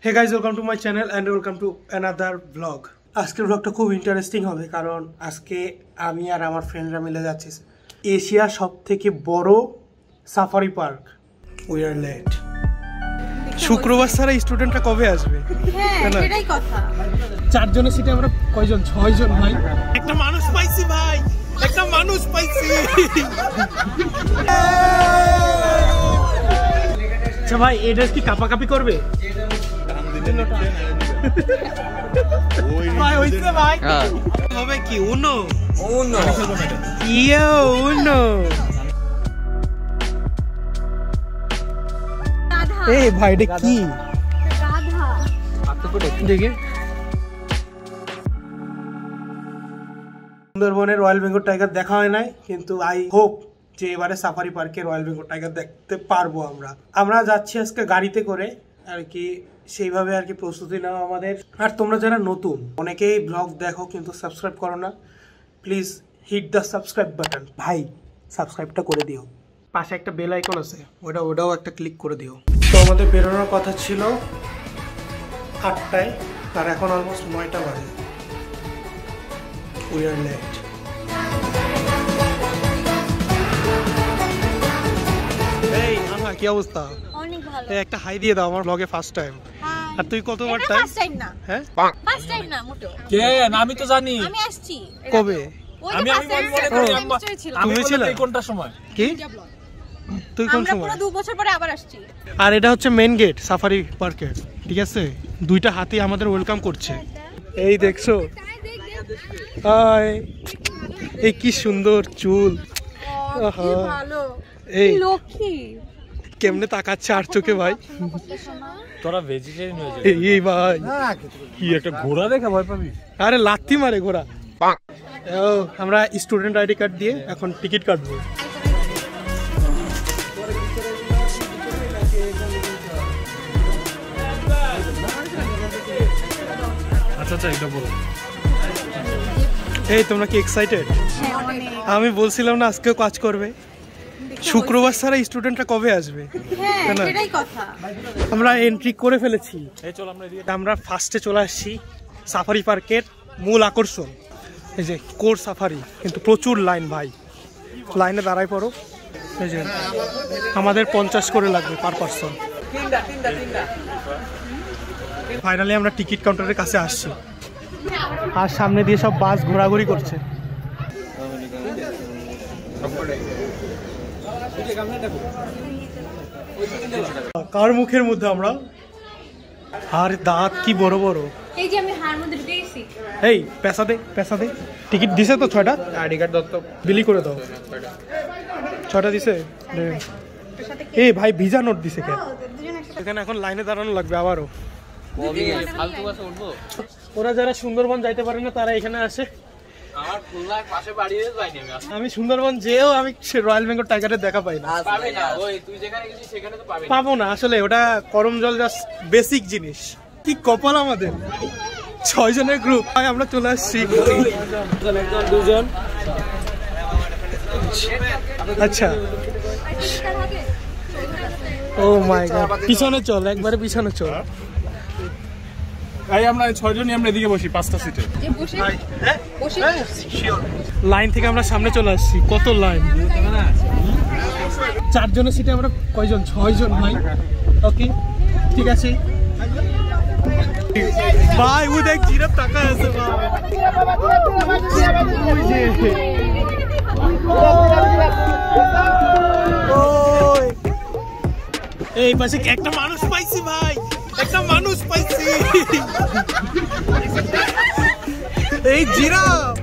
Hey guys, welcome to my channel and welcome to another vlog. আজকের ব্লগটা খুব interesting হবে কারণ আজকে আমি আর আমার ফ্রেন্ডরা মিলে যাচ্ছি এশিয়ার সবথেকে বড় safari park. We are late. শুক্রবার ছাড়া স্টুডেন্টরা কবে আসবে? হ্যাঁ এটাই কথা। চারজনের সিটে আমরা কয়জন? 6 জন ভাই। একটা মানুষ পাইছি ভাই, একটা মানুষ পাইছি। আচ্ছা ভাই, এই ড্রেস কি কাপাকাপি করবে? ভাই হইছে ভাই। হবে কি উনো? উনো ইয়ো উনো। এই ভাই এটা কি? রাধা। দেখে সুন্দরবনের রয়্যাল বেঙ্গল টাইগার দেখা হয় নাই, কিন্তু আই হোপ যে এবারে সাফারি পার্কে রয়্যাল বেঙ্গল টাইগার দেখতে পারবো। আমরা যাচ্ছি আজকে গাড়িতে করে আর কি, সেইভাবে আর কি প্রস্তুতি নেওয়া আমাদের। আর তোমরা যারা নতুন, অনেকেই ব্লগ দেখো কিন্তু সাবস্ক্রাইব করো না, please hit the subscribe button. ভাই সাবস্ক্রাইবটা করে দিও, পাশে একটা বেল আইকন আছে, ওটাও একটা ক্লিক করে দিও। তো আমাদের বেরোনোর কথা ছিল 8টায়, আর এখন অলমোস্ট 9টা বাজে। We are late. এই আনা কি অবস্থা? অনেক ভালো। একটা হাই দিয়ে দাও, আমার ব্লগে ফার্স্ট টাইম। আর তুই কতবার টাইম? ফার্স্ট টাইম না। হ্যাঁ ফার্স্ট টাইম না মোটো। কেন আমি তো জানি। আমি আসছি। কবে? আমি তুমি ছিলে কোনটা সময়? কি তুই কোন আমরা সময়? পুরো 2 বছর পরে আবার আসছি। আর এটা হচ্ছে মেইন গেট সাফারি পার্কের, ঠিক আছে? দুইটা হাতি আমাদের ওয়েলকাম করছে। এই দেখছো? হাই, এই কি সুন্দর চুল। কি ভালো। এই লক্ষ্মী কেমনে তাকাচ্ছে আর চোখে ভাই। তোরা ভেজিটেরিয়ান হয়ে যাবি। এই ভাই কি একটা ঘোড়া দেখে ভয় পাবি? আরে লাথি মারে ঘোড়া। আমরা স্টুডেন্ট আইডি কার্ড দিয়ে এখন টিকিট কাটবো। আচ্ছা এটা বলো। এই তোমরা কি এক্সাইটেড? আমি বলছিলাম না আজকেও কাজ করবে। শুক্রবার ছাড়া স্টুডেন্টরা কবে আসবে? হ্যাঁ এটাই কথা। আমরা এন্ট্রি করে ফেলেছি। এই চল আমরা ফার্স্টে চলে আসছি সাফারি পার্কের মূল আকর্ষণ, এই যে কোর সাফারি। কিন্তু প্রচুর লাইন ভাই, লাইনে দাঁড়াই পড়ো। এই যে আমাদের 50 করে লাগবে পার পার্সন। ফাইনালি আমরা টিকিট কাউন্টারের কাছে আসছি, আর সামনে দিয়ে সব বাস ঘোরাঘুরি করছে। কার মুখের মধ্যে আমরা, আর দাঁত কি বড় বড়। এই যে আমি হার মধ্যে ঢুকে গেছি। এই পেশা দে। টিকিট দিছে তো 6টা? আইডি কার্ড দত্ত বিলি করে দাও। 6টা দিছে? এই ভাই ভিজা নোট দিছে কেন? এখানে এখন লাইনে দাঁড়ানো লাগবে আবারও। ফালতু বাসে উঠবো? ওরা যারা সুন্দরবন যাইতে পারে না তারা এখানে আসে। আমার খুলনার পাশে বাড়ি যাইনি আমি সুন্দরবন যেও আমি রয়্যাল বেঙ্গল টাইগারের দেখা পাই না। পাবি না, ওই তুই যেখানে গেছিস সেখানে তো পাবি না। পাবো না আসলে, ওটা করম জল জাস্ট বেসিক জিনিস। কি কপাল আমাদের, 6 জনের গ্রুপ। আমরা চলে আসছি। একজন দুজন। আচ্ছা ও মাই গড, পিছনে চল, একবারে পিছনে চল। এই আমরা 6 জনই আমরা এদিকে বসি 5টা সিটে। যে বসে লাইন থেকে আমরা সামনে চলে আসছি। কত লাইন! 4 জনের সিটে আমরা কয়জন? 6 জন ভাই। ওকে ঠিক আছে ভাই। ও দেখ জিরাফ টাকা আছে ভাই। এই পাশে একটা মানুষ পাইছি ভাই, একটা মানুষ পাইছি। এই জিরাফ,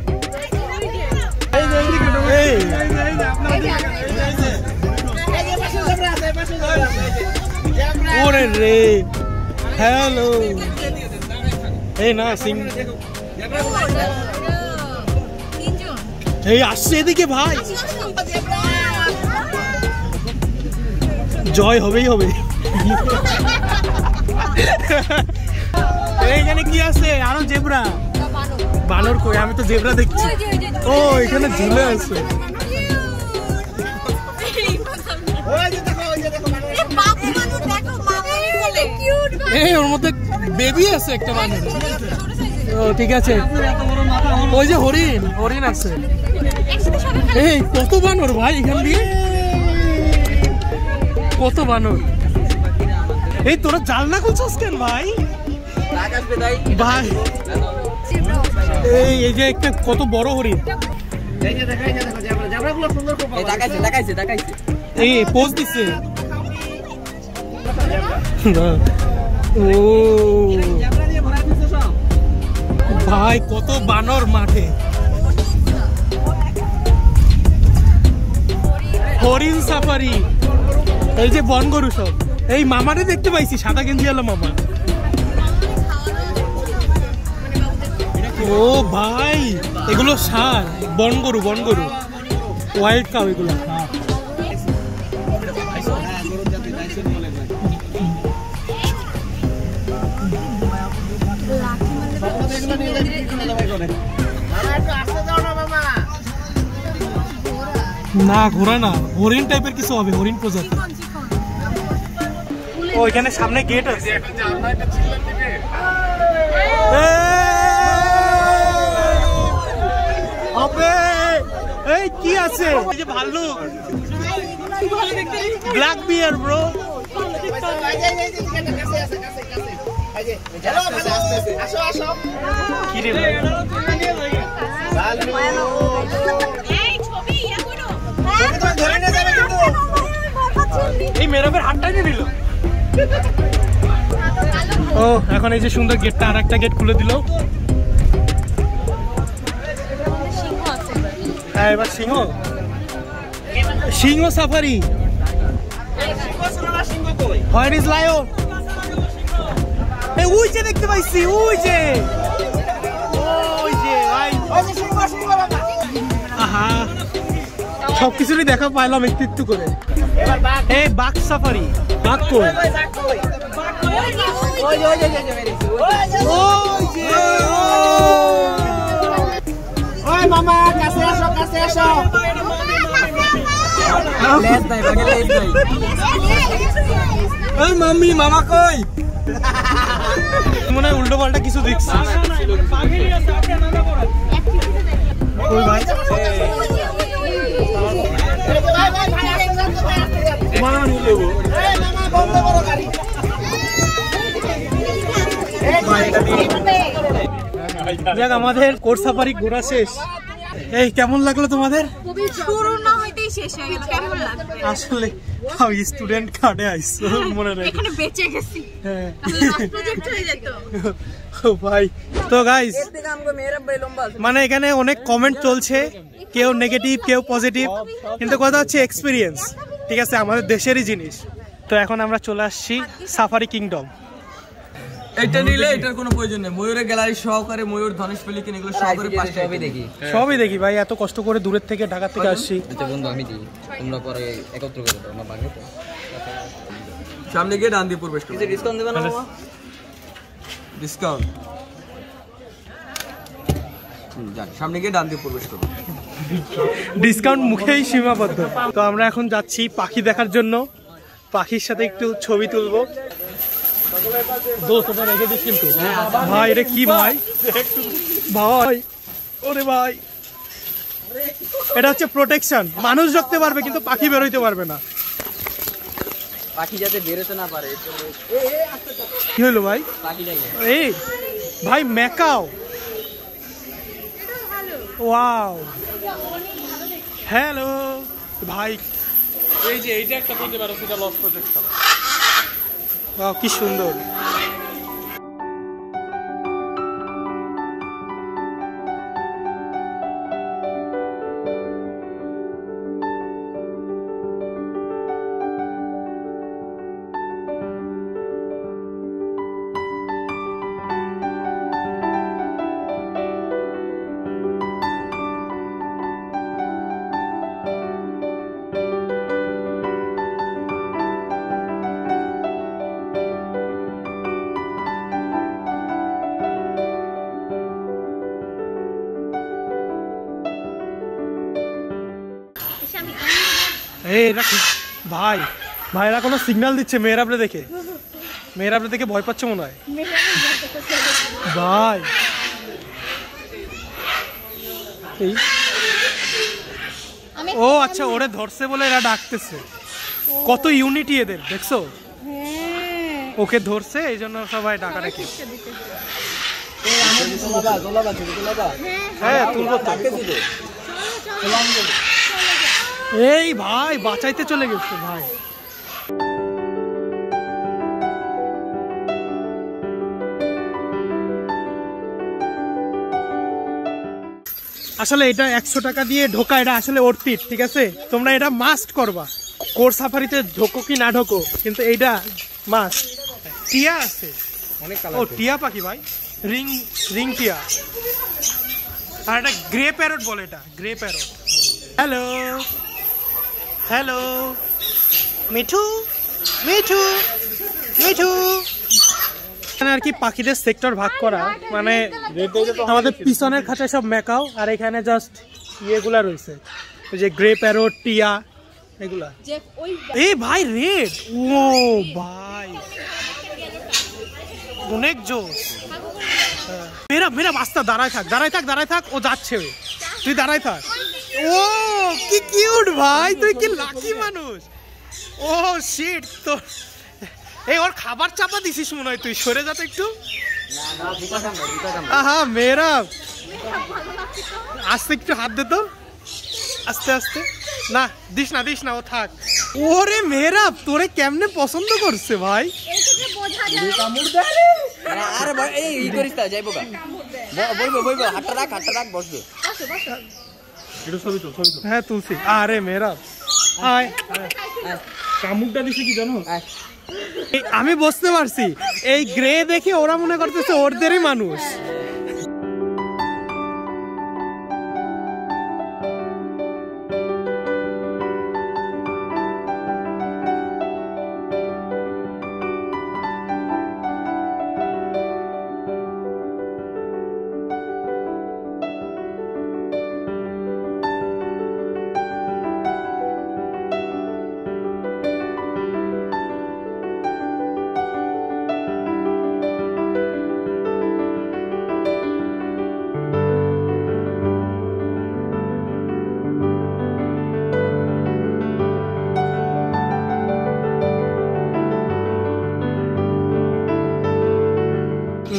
ওরে রে, হ্যালো। এই না সিং, এই আসছে এদিকে ভাই। জয় হবেই হবে। এইখানে কি আছে? আরো জেব্রা। বানর কই? আমি তো জেব্রা দেখছি। ও এখানে ঝুলে আছে। এই ওর মধ্যে বেবি আছে একটা বানর। ও ঠিক আছে, ওই যে হরিণ, হরিণ আছে। এই কত বানর ভাই এখান দিয়ে, কত বানর। এই তোরা জানলা খুলছস কেন ভাই? ভাই এই যে একটা কত বড় হরিণ। এই পোজ দিচ্ছে। ও ভাই কত বানর মাঠে। হরিণ সাফারি, এই যে বন গরু সব। এই মামারে দেখতে পাইছি, সাদা গেঞ্জি আলো মামা। ও ভাই এগুলো ষাঁড়, বন গরু, বন গরু, ওয়াইল্ড কাউ এগুলো। না ঘোরা না, হরিণ টাইপের কিছু হবে, হরিণ প্রজাতি। ও এখানে সামনে গেট আছে। এই কি আছে? এই যে ভাল্লুক, ব্ল্যাক বিয়ার ব্রো। কি রে এই মেরবের হাতটা নিয়ে নিল। ও এখন এই যে সুন্দর গেটটা, আর একটা গেট খুলে দিল। হ্যাঁ এবার সিংহ, সিংহ সাফারি। Where is lion? এই ওই যে দেখতে পাইছি, ওই যে, ওই যে ভাই। আহা সবকিছুরই দেখা পাইলাম একটু একটু করে। এই বাঘ সাফারি, বাঘ কই? ওই মামা কাছে আসো, কাছে আসো। ওই মাম্মি, মামা কই? মনে হয় উল্টো পাল্টা কিছু দেখছিস। ওই ভাই দেখ আমাদের কোর্স সাফারি ঘোরা শেষ। এই কেমন লাগলো তোমাদের? শুরু না হইতেই শেষ হয়ে গেল, কেমন লাগবে? আসলে আমি স্টুডেন্ট কার্ডে আইছি, মনে নেই এখানে বেঁচে গেছি। হ্যাঁ লাস্ট প্রজেক্ট হয়ে যেত। ও ভাই তো গাইস, মানে এখানে অনেক কমেন্ট চলছে, কেউ নেগেটিভ কেউ পজিটিভ, কিন্তু কথা হচ্ছে এক্সপিরিয়েন্স, ঠিক আছে, আমাদের দেশেরই জিনিস। তো এখন আমরা চলে আসছি সাফারি কিংডম। এটা নিলে এটার কোনো প্রয়োজন নেই, ময়ূরের গ্যালারি সহকারে, ময়ূর, ধনেশ পেলিকান এগুলো সহকারে সবই দেখি, সবই দেখি ভাই, এত কষ্ট করে দূরের থেকে ঢাকা থেকে আসছি। আচ্ছা বন্ধু আমি দিই, তোমরা পরে একত্র করে দাও, আমার ভাগে তো সামনে গিয়ে ডান দিয়ে প্রবেশ করো। কিছু ডিসকাউন্ট দেবেন না মামা? ডিসকাউন্ট যান, সামনে গিয়ে ডান দিয়ে প্রবেশ করো। ডিসকাউন্ট মুখেই সীমাবদ্ধ। তো আমরা এখন যাচ্ছি পাখি দেখার জন্য, পাখির সাথে একটু ছবি তুলবো। ভাই এটা কি ভাই? ভাই ওরে ভাই, এটা হচ্ছে প্রোটেকশন, মানুষ রাখতে পারবে কিন্তু পাখি বেরোইতে পারবে না। পাখি যাতে বেরোতে না পারে। কি হলো ভাই? এই ভাই ম্যাকাও, ওয়াও, হ্যালো ভাই, এই যে এইটা একটা বলতে পারো, সেটা লস প্রোটেকশন। ওয়াও কি সুন্দর। ভাই ভাইরা কোনো সিগন্যাল দিচ্ছে মেয়েরা দেখে, মেয়েরা আপনার দেখে ভয় পাচ্ছে মনে হয় ভাই। ও আচ্ছা, ওরে ধরছে বলে এরা ডাকতেছে। কত ইউনিটি এদের, দেখছো? ওকে ধরছে এই জন্য সবাই ডাকাডাকি। হ্যাঁ তুলবো তো। এই ভাই বাঁচাইতে চলে গেছে ভাই। আসলে এটা 100 টাকা দিয়ে ঢোকা, এটা আসলে অর্থিত, ঠিক আছে? তোমরা এটা মাস্ট করবা। কোর সাফারিতে ঢোকো কি না ঢোকো, কিন্তু এইটা মাস্ট। টিয়া আছে, ও টিয়া পাখি ভাই, রিং রিং টিয়া। আর এটা গ্রে প্যারট বলে, এটা grey parrot. Hello hello Mithu Mithu Mithu. এখানে আর কি পাখিদের সেক্টর ভাগ করা, মানে আমাদের পিছনের খাঁচায় সব মেকাও, আর এখানে জাস্ট ইয়েগুলা রয়েছে, ওই যে গ্রে প্যারট, টিয়া, এগুলা। এই ভাই রেড, ও ভাই অনেক জোস। মেরা মেরা বাস্তা, দাঁড়ায় থাক দাঁড়ায় থাক দাঁড়ায় থাক, ও যাচ্ছে, তুই দাঁড়ায় থাক। ও কি কিউট ভাই, তুই কি লাকি মানুষ। ও শিট, তো এই ওর খাবার চাপা দিছিস মনে হয়, তুই সরে যাতে একটু। আহা মেরা, আস্তে একটু হাত দে তো, আস্তে আস্তে। না দিস না দিস না, ও থাক। ওরে মেরা, তোরে কেমনে পছন্দ করছে ভাই। আরে ভাই এই ই করিস না, যাইবো গা বইবো বইবো, হাতটা রাখ বসবে। এটা ছবি তো, ছবি তো। হ্যাঁ তুলসি। আরে মেরা আয়, কামুকটা দিছে কি জানো? আমি বুঝতে পারছি, এই গ্রে দেখে ওরা মনে করতেছে ওরদেরই মানুষ।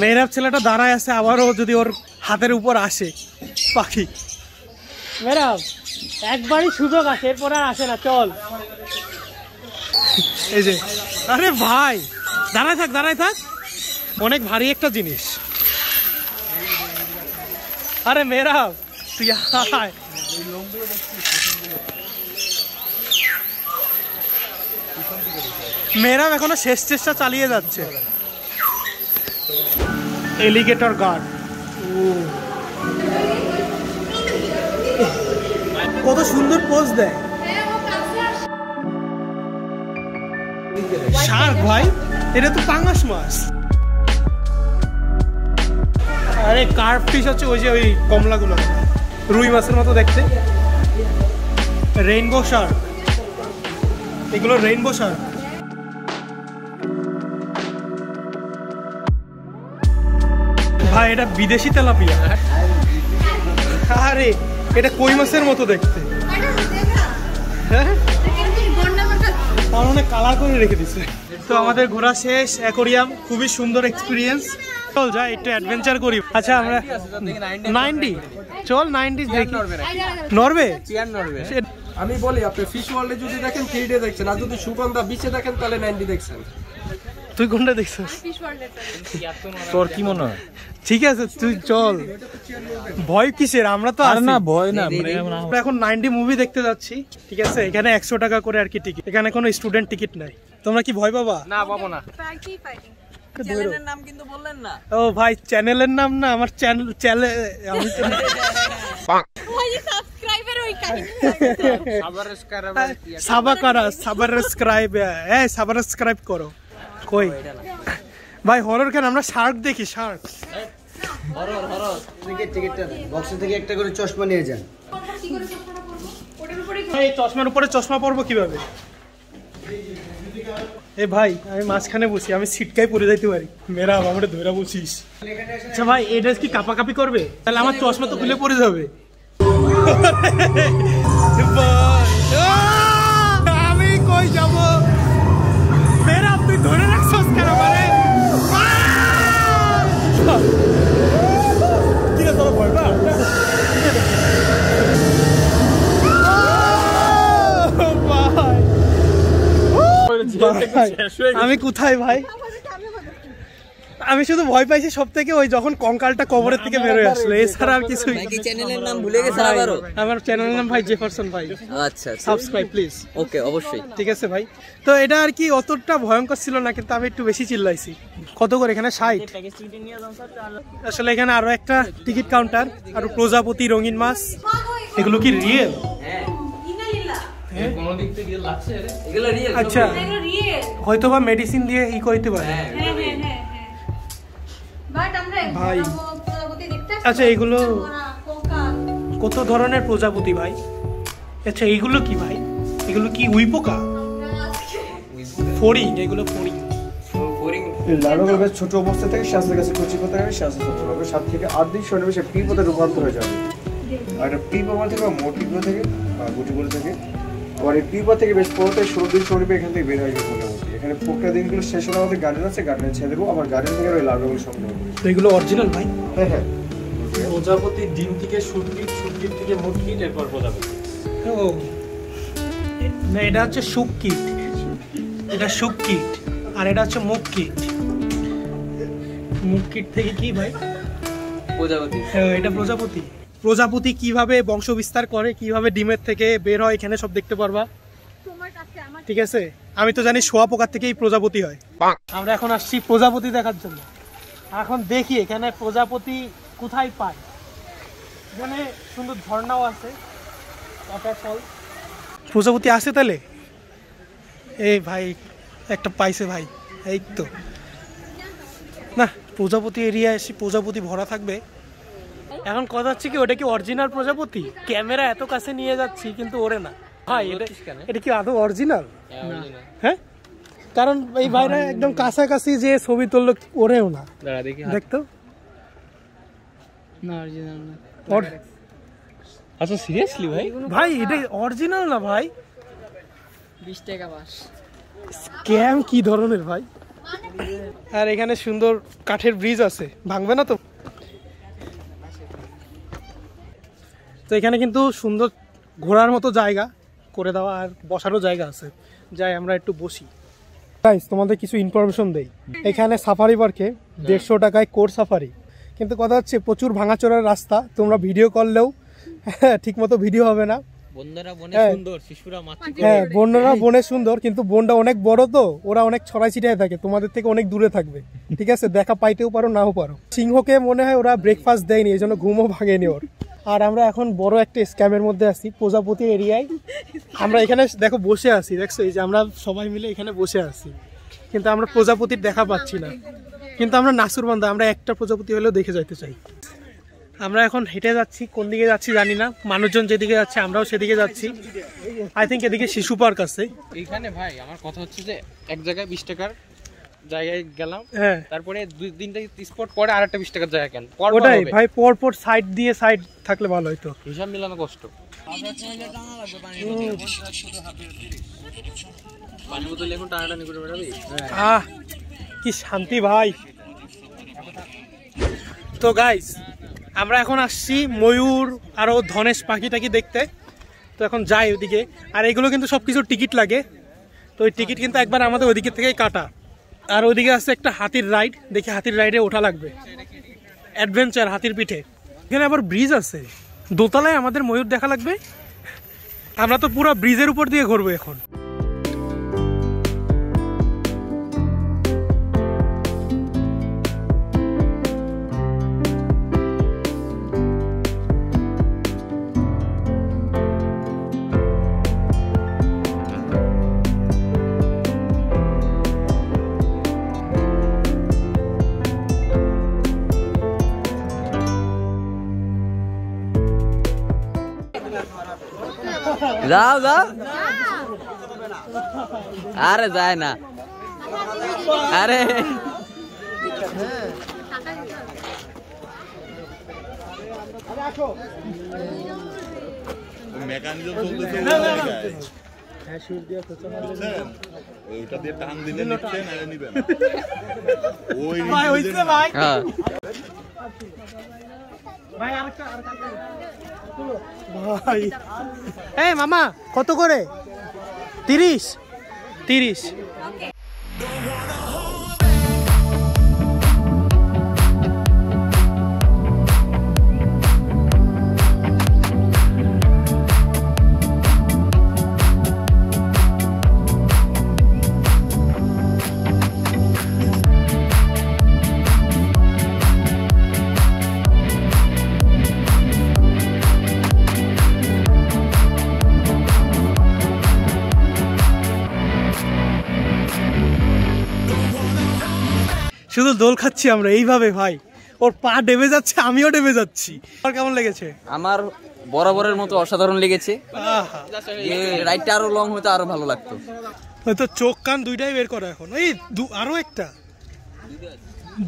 মেহরাব ছেলেটা দাঁড়ায় আছে, আবারও যদি ওর হাতের উপর আসে পাখি। মেহরাব একবারই সুযোগ আসে, এরপর আর আসে না, চল। এই যে, আরে ভাই দাঁড়ায় থাক দাঁড়ায় থাক, অনেক ভারী একটা জিনিস। আরে মেহরাব তুই আয়। মেহরাব এখনো শেষ চেষ্টা চালিয়ে যাচ্ছে। এলিগেটর গার্ড, কত সুন্দর পোজ দেয়। শার্ক ভাই, এটা তো পাঙ্গাস মাছ। আরে কার্প ফিশ হচ্ছে ওই যে ওই কমলাগুলো, রুই মাছের মতো দেখতে। রেইনবো শার্ক, এগুলো রেইনবো শার্ক। ভাই এটা বিদেশি তেলাপিয়া। আরে এটা কই মাছের মতো দেখতে। হ্যাঁ তার অনেক কালার করে রেখে দিচ্ছে। তো আমাদের ঘোরা শেষ, অ্যাকোরিয়াম খুবই সুন্দর এক্সপিরিয়েন্স। চল যাই একটু অ্যাডভেঞ্চার করি। আচ্ছা আমরা 90 চল 90 দেখি। নরওয়ে আমি বলি আপনি ফিশ ওয়ার্ল্ডে যদি দেখেন 3 ডে দেখছেন, আর যদি সুগন্ধা বিচে দেখেন তাহলে 90 দেখছেন। তুই কোনটা দেখছিস? তোর কি মনে হয়? ঠিক আছে তুই চল, ভয় কিসের, আমরা তো আর না ভয় না। আমরা এখন 90 মুভি দেখতে যাচ্ছি, ঠিক আছে? এখানে 100 টাকা করে আর কি টিকিট, এখানে কোনো স্টুডেন্ট টিকিট নাই। তোমরা কি ভয় পাবা? না পাবো না। চ্যানেলের নাম কিন্তু বললেন না। ও ভাই চ্যানেলের নাম না, আমার চ্যানেল আমি সাবস্ক্রাইব করো। কই ভাই হরর কেন, আমরা শার্ক দেখি, শার্ক। টিকিটটা বক্স থেকে একটা করে চশমা নিয়ে যান। এই চশমার উপরে চশমা পরবো কিভাবে? এ ভাই আমি মাঝখানে বসি, আমি সিটকায় পড়ে যাইতে পারি, মেরা আমার ধরে বসিস। আচ্ছা ভাই এই ড্রেস কি কাপাকাপি করবে? তাহলে আমার চশমা তো খুলে পড়ে যাবে। আমি কই যাব? মেরা তুই ধরে রাখছস কেন মানে? কি রে তোর ভয় পা? আমি কোথায় ভাই? আমি শুধু ভয় পাইছি সব থেকে ওই যখন কঙ্কালটা কবরের থেকে বেরোয় আসলো, এছাড়া আর কিছুই। চ্যানেলের নাম ভুলে গেছেন আবারো? আমার চ্যানেলের নাম ভাই জেফারসন ভাই। আচ্ছা সাবস্ক্রাইব প্লিজ। ওকে অবশ্যই ঠিক আছে ভাই। তো এটা আর কি অতটা ভয়ঙ্কর ছিল না, কিন্তু আমি একটু বেশি চিল্লাইছি। কত করে এখানে? 60। আসলে এখানে আরো একটা টিকিট কাউন্টার, আর প্রজাপতি, রঙিন মাছ, এগুলো কি রিয়েল? আচ্ছা হয়তো বা মেডিসিন দিয়ে ই করতে পারে ভাই। আচ্ছা এগুলো কত ধরনের প্রজাপতি ভাই? আচ্ছা এইগুলো কি ভাই? এগুলো কি উইপোকা? ফড়িং? এগুলো ফড়িং। লার্ভাগুলো বেশ ছোট অবস্থা থেকে শ্বাসের কাছে কচি পাতা হবে, শ্বাসের ছোট হবে, 7 থেকে 8 দিন সময় নেবে সে পিপোতে রূপান্তর হয়ে যাবে। আর এটা পিপো থেকে বা মোটিগুলো থেকে বা গুটিগুলো থেকে, আবার এই পিপো থেকে বেশ 15 থেকে 16 দিন সময় নেবে এখান থেকে বের হয়ে যাবে মোটামুটি। এখানে 15 দিনগুলো শেষ হওয়ার আমাদের গার্ডেন আছে, গার্ডেনে ছেড়ে দেবো, আবার গার্ডেন থেকে ওই লার্ভাগুলো সংগ্রহ করবো। তো এগুলো অরিজিনাল ভাই? হ্যাঁ হ্যাঁ। প্রজাপতি ডিম থেকে শুটকিট, শুটকিট থেকে মুটকিট, এরপর প্রজাপতি। ও না, এটা হচ্ছে শুক কিট, এটা শুক কিট, আর এটা হচ্ছে মুখ কিট। মুখ কিট থেকে কি ভাই? প্রজাপতি। হ্যাঁ এটা প্রজাপতি। প্রজাপতি কিভাবে বংশ বিস্তার করে, কিভাবে ডিমের থেকে বের হয়, এখানে সব দেখতে পারবা। ঠিক আছে, আমি তো জানি শোয়া পোকার থেকেই প্রজাপতি হয়। আমরা এখন আসছি প্রজাপতি দেখার জন্য। এখন দেখি এখানে প্রজাপতি কোথায় পায়। এখানে সুন্দর ঝর্ণাও আছে, ওয়াটারফল। প্রজাপতি আছে তাহলে? এই ভাই একটা পাইছে ভাই, এই তো না, প্রজাপতি এরিয়া এসে প্রজাপতি ভরা থাকবে। এখন কথা হচ্ছে কি, ওটা কি অরিজিনাল প্রজাপতি? ক্যামেরা এত কাছে নিয়ে যাচ্ছি কিন্তু ওরে না ভাই। এটা কি আদৌ অরিজিনাল? হ্যাঁ, কারণ এই ভাইরা একদম কাছাকাছি যে ছবি তুললো, ওরেও না। দেখতো না অরিজিনাল না। আচ্ছা সিরিয়াসলি ভাই? ভাই এটা অরিজিনাল না ভাই, 20 টাকা বাস। স্ক্যাম কি ধরনের ভাই? আর এখানে সুন্দর কাঠের ব্রিজ আছে, ভাঙবে না তো? তো এখানে কিন্তু সুন্দর ঘোরার মতো জায়গা করে দেওয়া, আর বসারও জায়গা আছে, যাই আমরা একটু বসি। গাইস তোমাদের কিছু ইনফরমেশন দেই। এখানে সাফারি পার্কে 150 টাকায় কোর সাফারি, কিন্তু কথা হচ্ছে প্রচুর ভাঙাচোরার রাস্তা, তোমরা ভিডিও করলেও ঠিক মতো ভিডিও হবে না। হ্যাঁ বন্যরা বনে সুন্দর, কিন্তু বনটা অনেক বড়, তো ওরা অনেক ছড়াই ছিটায় থাকে, তোমাদের থেকে অনেক দূরে থাকবে। ঠিক আছে, দেখা পাইতেও পারো নাও পারো। সিংহকে মনে হয় ওরা ব্রেকফাস্ট দেয়নি, এই জন্য ঘুমও ভাঙেনি ওর। আর আমরা এখন বড় একটা স্ক্যামের মধ্যে আছি, প্রজাপতি এরিয়ায়। আমরা এখানে দেখো বসে আছি, দেখছো এই যে আমরা সবাই মিলে এখানে বসে আছি, কিন্তু আমরা প্রজাপতির দেখা পাচ্ছি না। কিন্তু আমরা নাসুরবান্ধা, আমরা একটা প্রজাপতি হলেও দেখে যাইতে চাই। আমরা এখন হেঁটে যাচ্ছি, কোন দিকে যাচ্ছি জানি না, মানুষজন যেদিকে যাচ্ছে আমরাও সেদিকে যাচ্ছি। আই থিঙ্ক এদিকে শিশু পার্ক আছে। এইখানে ভাই আমার কথা হচ্ছে যে এক জায়গায় 20 টাকার জায়গায় গেলাম, হ্যাঁ তারপরে 2-3টা স্পট পরে আরেকটা 20 টাকার জায়গা কেন? ওটাই ভাই, পর সাইড দিয়ে সাইড থাকলে ভালো হইতো, হিসাব মিলানো কষ্ট। পানি বোতল এখন টানাটানি করে বেড়াবি? আহ কি শান্তি ভাই। তো গাইস আমরা এখন আসছি ময়ূর আরো ধনেশ পাখি টাকি দেখতে। তো এখন যাই ওদিকে, আর এগুলো কিন্তু সবকিছু টিকিট লাগে, তো ওই টিকিট কিন্তু একবার আমাদের ওইদিকে থেকেই কাটা। আর ওইদিকে আছে একটা হাতির রাইড, দেখি হাতির রাইডে ওঠা লাগবে, অ্যাডভেঞ্চার হাতির পিঠে। এখানে আবার ব্রিজ আছে, দোতলায় আমাদের ময়ূর দেখা লাগবে। আমরা তো পুরো ব্রিজের উপর দিয়ে ঘুরবো এখন। যাও যাও, আরে যায় না। আরে মেকানিজম চলতেছে ওইটা দিয়ে টান দিলে নিচ্ছে না নিবে না ওই ভাই হইছে ভাই হ্যাঁ ভাই আরেকটা ভাই এই মামা কত করে 30 শুধু দোল খাচ্ছি আমরা এইভাবে ভাই, ওর পা ডেবে যাচ্ছে, আমিও ডেবে যাচ্ছি। আর কেমন লেগেছে? আমার বরাবরের মতো অসাধারণ লেগেছে। আহা, এই রাইডটা আরো লং হতো আরো ভালো লাগতো। হয়তো চোখ কান দুইটাই বের করা এখন। এই আরো একটা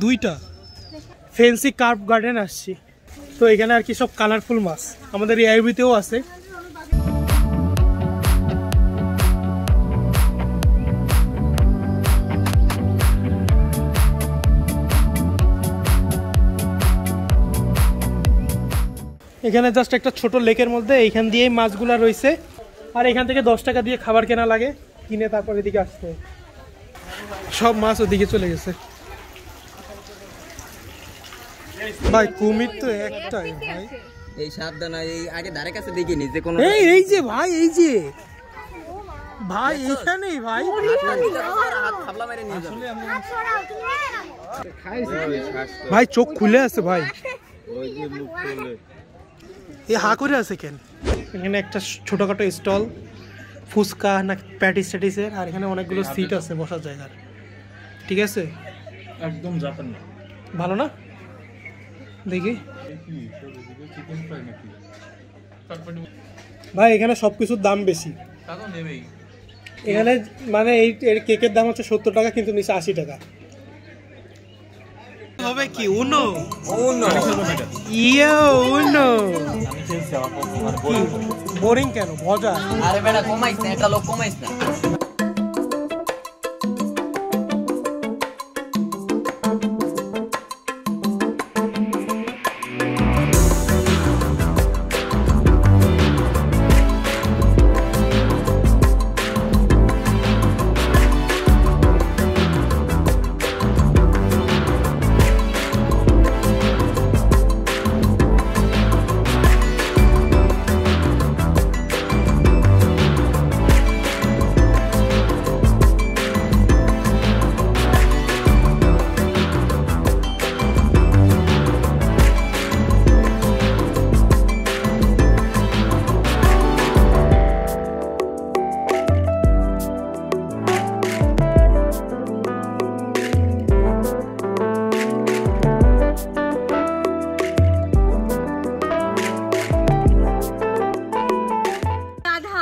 দুইটা ফেন্সি কার্ভ গার্ডেন আসছি তো এখানে আর কি সব কালারফুল মাছ আমাদের এই আইবিতেও আছে। এখানে জাস্ট একটা ছোট লেকের মধ্যে এইখান দিয়েই মাছগুলা রয়েছে, আর এখান থেকে 10 টাকা দিয়ে খাবার কেনা লাগে, কিনে তারপর এদিকে আসতে হয়। সব মাছ ওদিকে চলে গেছে ভাই। কুমির তো একটাই ভাই, এই সাবধান, এই আগে ধারে কাছে দেখিনি যে কোনো এই যে ভাই, এই যে ভাই এখানেই ভাই, ভাই চোখ খুলে আছে ভাই, এ হা করে আছে কেন? এখানে একটা ছোটখাটো স্টল, ফুচকা না প্যাটিস ট্যাটিসের, আর এখানে অনেকগুলো সিট আছে বসার জায়গার। ঠিক আছে, একদম জাপান না, ভালো না? দেখি ভাই, এখানে সবকিছুর দাম বেশি। এখানে মানে এই কেকের দাম হচ্ছে 70 টাকা, কিন্তু নিচে 80 টাকা। হবে কি উনো উনো বোরিং কেন? মজা। আরে বেটা কমাইছ না, এটা লোক কমাইছ না।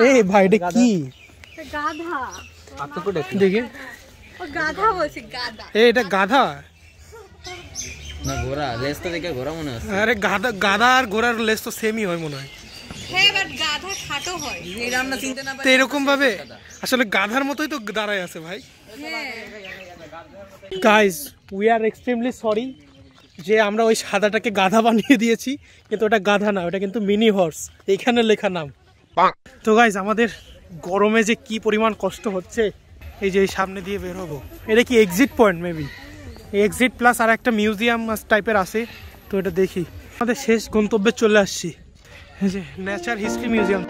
এই ভাই এটা কি? গাধা। দেখি, ও গাধা বলছে, গাধা। এটা গাধা না ঘোড়া, লেজটা দেখে ঘোড়া মনে হচ্ছে। আরে গাধা আর ঘোড়ার লেজ তো সেমই হয় মনে হয়। হ্যাঁ, বাট গাধা খাটো হয়। এই রান্না চিনতে না তো এরকম ভাবে আসলে গাধার মতোই তো দাঁড়ায় আছে ভাই। Guys, we are extremely sorry যে আমরা ওই সাদাটাকে গাধা বানিয়ে দিয়েছি, কিন্তু ওটা গাধা না, ওটা কিন্তু মিনি হর্স, এইখানে লেখা নাম। তো গাইজ, আমাদের গরমে যে কি পরিমাণ কষ্ট হচ্ছে, এই যে এই সামনে দিয়ে বের হবো, এটা কি exit point? Maybe exit plus আর একটা মিউজিয়াম টাইপের আছে, তো এটা দেখি। আমাদের শেষ গন্তব্যে চলে আসছি, এই যে নেচার হিস্ট্রি মিউজিয়াম।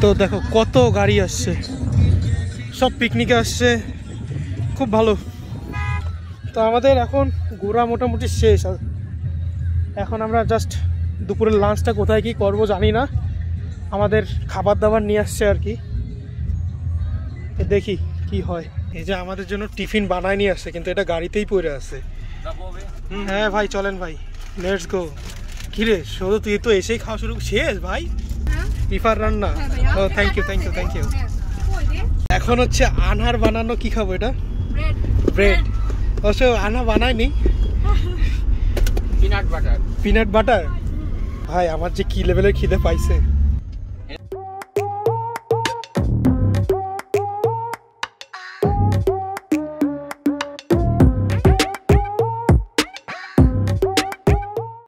তো দেখো কত গাড়ি আসছে, সব পিকনিকে আসছে, খুব ভালো। তো আমাদের এখন ঘোরা মোটামুটি শেষ। এখন আমরা জাস্ট দুপুরের লাঞ্চটা কোথায় কি করব জানি না, আমাদের খাবার দাবার নিয়ে আসছে আর কি, দেখি কি হয়। এই যে আমাদের জন্য টিফিন বানায় নিয়ে আসছে, কিন্তু এটা গাড়িতেই পড়ে আছে। হ্যাঁ ভাই চলেন ভাই, লেটস গো। কিরে শুধু তুই তো এসেই খাওয়া শুরু শেষ ভাই? ইফার রান্না, ও thank you thank you thank you. এখন হচ্ছে আনার বানানো, কি খাবো এটা? ব্রেড। অবশ্য আনা বানায়নি, পিনাট বাটার। Peanut butter. ভাই আমার যে কি লেভেলের খিদে পাইছে।